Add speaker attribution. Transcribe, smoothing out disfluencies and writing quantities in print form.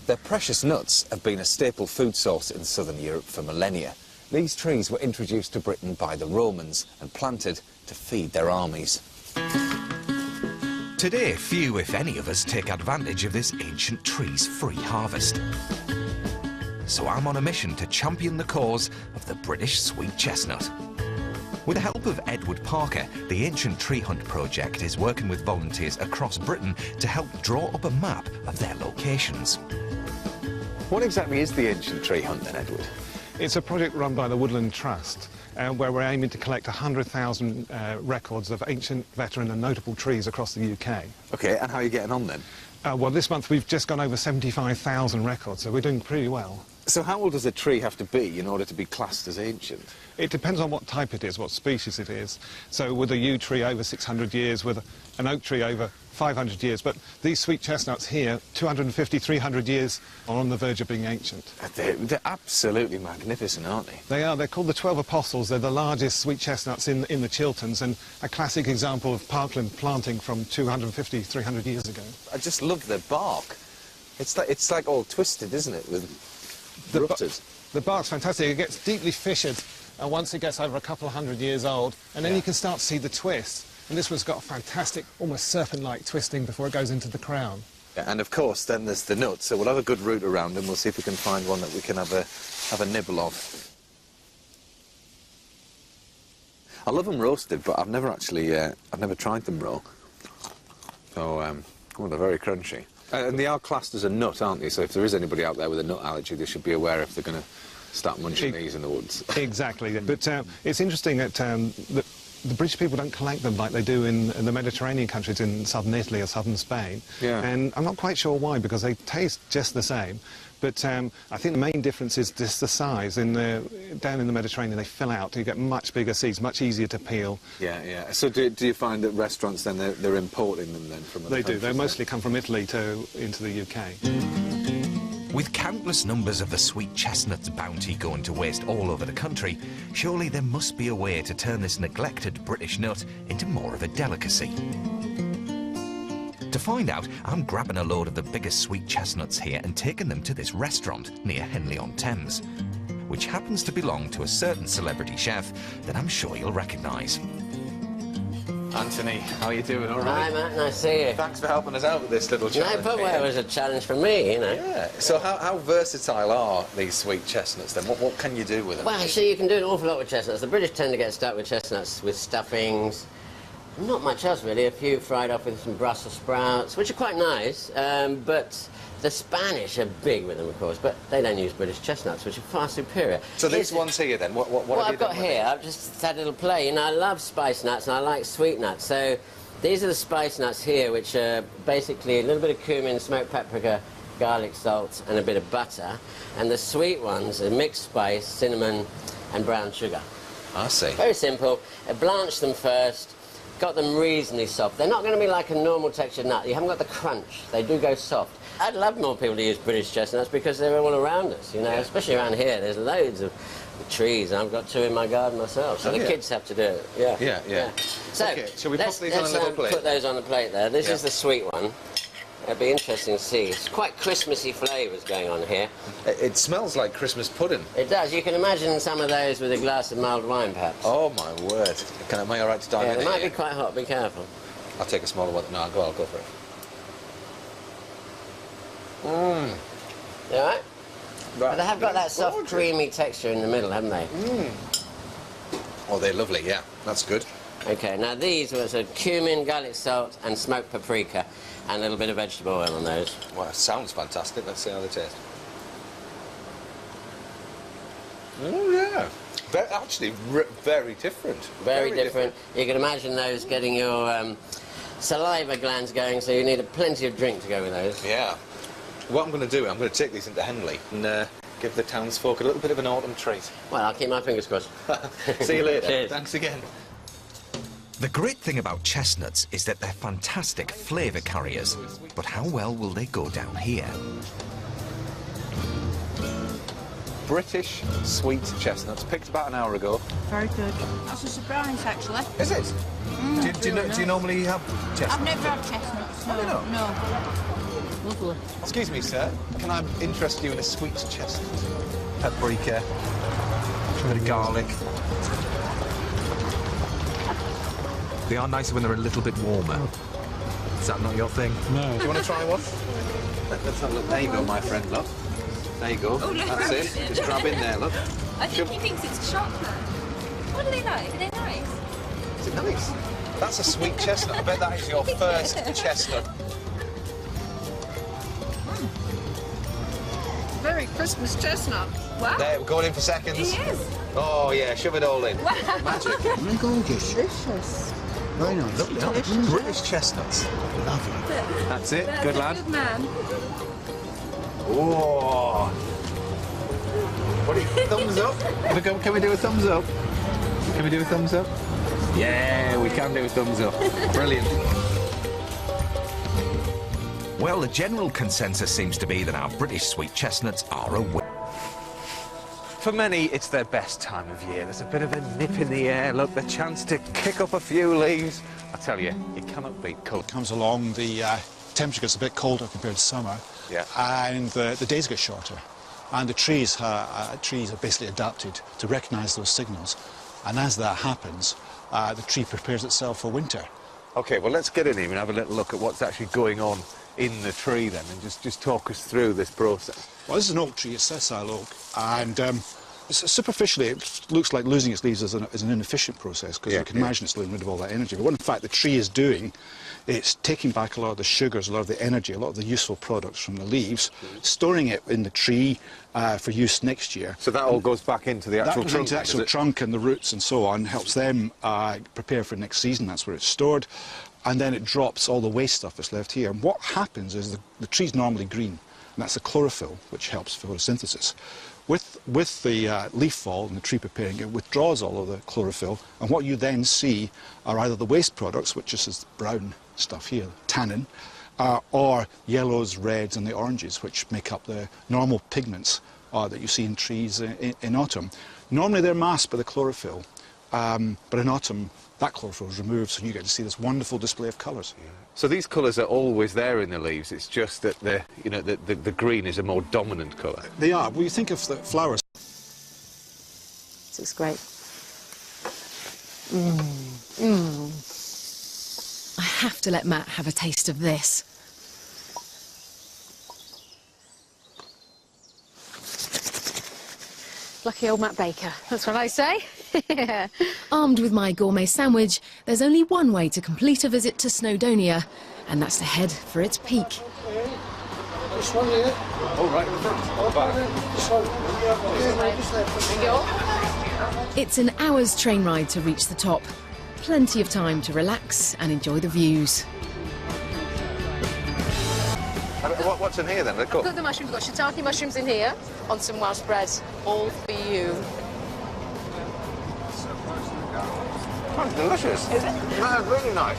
Speaker 1: Their precious nuts have been a staple food source in southern Europe for millennia. These trees were introduced to Britain by the Romans and planted to feed their armies.
Speaker 2: Today, few, if any of us, take advantage of this ancient tree's free harvest. So I'm on a mission to champion the cause of the British sweet chestnut. With the help of Edward Parker, the Ancient Tree Hunt project is working with volunteers across Britain to help draw up a map of their locations.
Speaker 1: What exactly is the Ancient Tree Hunt then, Edward?
Speaker 3: It's a project run by the Woodland Trust, where we're aiming to collect 100,000 records of ancient, veteran and notable trees across the UK.
Speaker 1: OK, and how are you getting on then?
Speaker 3: Well, this month we've just gone over 75,000 records, so we're doing pretty well.
Speaker 1: So how old does a tree have to be in order to be classed as ancient?
Speaker 3: It depends on what type it is, what species it is. So with a yew tree over 600 years, with an oak tree over 500 years, but these sweet chestnuts here, 250, 300 years, are on the verge of being ancient.
Speaker 1: They're absolutely magnificent, aren't they?
Speaker 3: They are. They're called the 12 Apostles. They're the largest sweet chestnuts in the Chilterns, and a classic example of parkland planting from 250, 300 years ago.
Speaker 1: I just love their bark. It's like all twisted, isn't it, with rutters?
Speaker 3: The bark's fantastic. It gets deeply fissured once it gets over a couple of hundred years old, and then you can start to see the twist. And this one's got a fantastic, almost serpent-like twisting before it goes into the crown.
Speaker 1: Yeah, and of course, then there's the nuts. So we'll have a good route around, and we'll see if we can find one that we can have a nibble of. I love them roasted, but I've never actually, I've never tried them raw. So, oh, they're very crunchy. And they are classed as a nut, aren't they? So if there is anybody out there with a nut allergy, they should be aware if they're going to start munching these in the woods.
Speaker 3: Exactly. But it's interesting that the British people don't collect them like they do in the Mediterranean countries in southern Italy or southern Spain.
Speaker 1: Yeah.
Speaker 3: And I'm not quite sure why, because they taste just the same. But I think the main difference is just the size. Down in the Mediterranean, they fill out. You get much bigger seeds, much easier to peel.
Speaker 1: Yeah, yeah. So do you find that restaurants then, they're importing them then from other
Speaker 3: countries? They do. They mostly
Speaker 1: then?
Speaker 3: come from Italy into the UK.
Speaker 2: With countless numbers of the sweet chestnut's bounty going to waste all over the country, surely there must be a way to turn this neglected British nut into more of a delicacy. To find out, I'm grabbing a load of the biggest sweet chestnuts here and taking them to this restaurant near Henley-on-Thames, which happens to belong to a certain celebrity chef that I'm sure you'll recognise.
Speaker 1: Anthony, how are you doing? All right?
Speaker 4: Hi, Matt. Nice to see you.
Speaker 1: Thanks for helping us out with this little challenge.
Speaker 4: No, but well, it was a challenge for me, you know.
Speaker 1: Yeah. So how versatile are these sweet chestnuts then? What can you do with them?
Speaker 4: Well, actually, you can do an awful lot with chestnuts. The British tend to get stuck with chestnuts with stuffings. Not much else, really. A few fried off with some Brussels sprouts, which are quite nice. But the Spanish are big with them, of course, but they don't use British chestnuts, which are far superior.
Speaker 1: So these ones here, then, what have
Speaker 4: I've
Speaker 1: you
Speaker 4: got
Speaker 1: done
Speaker 4: here, I've just had a little play. You know, I love spice nuts and I like sweet nuts. So these are the spice nuts here, which are basically a little bit of cumin, smoked paprika, garlic salt, and a bit of butter. And the sweet ones are mixed spice, cinnamon, and brown sugar.
Speaker 1: I see.
Speaker 4: Very simple. Blanch them first. Got them reasonably soft. They're not going to be like a normal textured nut. You haven't got the crunch. They do go soft. I'd love more people to use British chestnuts because they're all around us, you know, especially around here. There's loads of trees, and I've got two in my garden myself, so the kids have to do it. Yeah.
Speaker 1: Yeah, yeah.
Speaker 4: So,
Speaker 1: okay, shall we put these on a little plate?
Speaker 4: Put those on the plate there. This is the sweet one. It'll be interesting to see. It's quite Christmassy flavours going on here.
Speaker 1: It smells like Christmas pudding.
Speaker 4: It does. You can imagine some of those with a glass of mulled wine, perhaps.
Speaker 1: Oh, my word. Am I all right to dive in?
Speaker 4: Yeah, it might be quite hot. Be careful.
Speaker 1: I'll take a smaller one. No, I'll go for it. Mmm.
Speaker 4: You all right? But they have got that soft, creamy texture in the middle, haven't they?
Speaker 1: Mmm. Oh, they're lovely, yeah. That's good.
Speaker 4: OK, now these were cumin, garlic salt and smoked paprika and a little bit of vegetable oil on those.
Speaker 1: Well, it sounds fantastic. Let's see how they taste. Oh, yeah. They're actually very different.
Speaker 4: Very different. You can imagine those getting your saliva glands going, so you need plenty of drink to go with those.
Speaker 1: Yeah. What I'm going to do, I'm going to take these into Henley and give the townsfolk a little bit of an autumn treat.
Speaker 4: Well, I'll keep my fingers crossed.
Speaker 1: See you later.
Speaker 4: Cheers.
Speaker 1: Thanks again.
Speaker 2: The great thing about chestnuts is that they're fantastic flavour carriers, but how well will they go down here?
Speaker 1: British sweet chestnuts, picked about an hour ago.
Speaker 5: Very good. That's a surprise, actually.
Speaker 1: Is it? Do you normally have chestnuts?
Speaker 5: I've never had chestnuts. No,
Speaker 1: Oh, you don't?
Speaker 5: no. Lovely.
Speaker 1: Excuse me, sir. Can I interest you in a sweet chestnut? Paprika, a bit of garlic.
Speaker 2: They are nicer when they're a little bit warmer. Is that not your thing?
Speaker 3: No.
Speaker 1: Do you want to try one? Let's have a look. There you go, my friend, look. There you go.
Speaker 6: Oh, look.
Speaker 1: That's it. Just grab in there, look.
Speaker 6: I think he thinks it's chocolate. What are they like? Are they nice?
Speaker 1: Is it nice? That's a sweet chestnut. I bet that is your first chestnut.
Speaker 5: Very Christmas chestnut.
Speaker 6: Wow.
Speaker 1: There, we're going in for seconds.
Speaker 6: He is.
Speaker 1: Oh, yeah, shove it all in.
Speaker 6: Wow.
Speaker 1: Magic.
Speaker 7: They're gorgeous. Delicious. Very nice.
Speaker 1: Look, British chestnuts. Lovely. That's it.
Speaker 6: That's
Speaker 1: Good
Speaker 6: a
Speaker 1: lad.
Speaker 6: Good man.
Speaker 1: Whoa. What do you thumbs up? Can we do a thumbs up? Can we do a thumbs up? Yeah, we can do a thumbs up. Brilliant.
Speaker 2: Well, the general consensus seems to be that our British sweet chestnuts are a win.
Speaker 1: For many, it's their best time of year. There's a bit of a nip in the air. Look, the chance to kick up a few leaves. I tell you, you cannot beat cold.
Speaker 3: Comes along, the temperature gets a bit colder compared to summer,
Speaker 1: Yeah.
Speaker 3: and the days get shorter. And the trees are basically adapted to recognise those signals. And as that happens, the tree prepares itself for winter.
Speaker 1: OK, well, let's get in here and have a little look at what's actually going on in the tree then, and just talk us through this process.
Speaker 3: Well, this is an oak tree, a sessile oak, and superficially it looks like losing its leaves is an inefficient process, because
Speaker 1: Yeah,
Speaker 3: you can
Speaker 1: yeah.
Speaker 3: imagine it's losing rid of all that energy. But what in fact the tree is doing, it's taking back a lot of the sugars, a lot of the energy, a lot of the useful products from the leaves, storing it in the tree for use next year.
Speaker 1: So that all goes back into the
Speaker 3: That
Speaker 1: actual
Speaker 3: goes
Speaker 1: trunk?
Speaker 3: into the actual trunk and the roots and so on, helps them prepare for next season. That's where it's stored. And then it drops all the waste stuff that's left here. And what happens is the tree's normally green, and that's the chlorophyll, which helps photosynthesis. With the leaf fall and the tree preparing, it withdraws all of the chlorophyll, and what you then see are either the waste products, which is this brown stuff here, tannin, or yellows, reds, and the oranges, which make up the normal pigments that you see in trees in autumn. Normally they're masked by the chlorophyll, but in autumn that chlorophyll is removed, so you get to see this wonderful display of colours.
Speaker 1: So these colours are always there in the leaves, it's just that the green is a more dominant colour.
Speaker 3: They are. Well, you think of the flowers.
Speaker 8: This looks great.
Speaker 9: I have to let Matt have a taste of this.
Speaker 8: Lucky old Matt Baker, that's what I say.
Speaker 9: Armed with my gourmet sandwich, there's only one way to complete a visit to Snowdonia, and that's to head for its peak.
Speaker 7: This one here.
Speaker 1: Oh, right in the front. Oh, back.
Speaker 7: This one.
Speaker 9: It's an hour's train ride to reach the top. Plenty of time to relax and enjoy the views.
Speaker 1: What's in here then? Look up.
Speaker 8: Got the mushrooms, got shiitake mushrooms in here on some Welsh bread, all for you.
Speaker 1: Sounds delicious. Is it? That's really nice.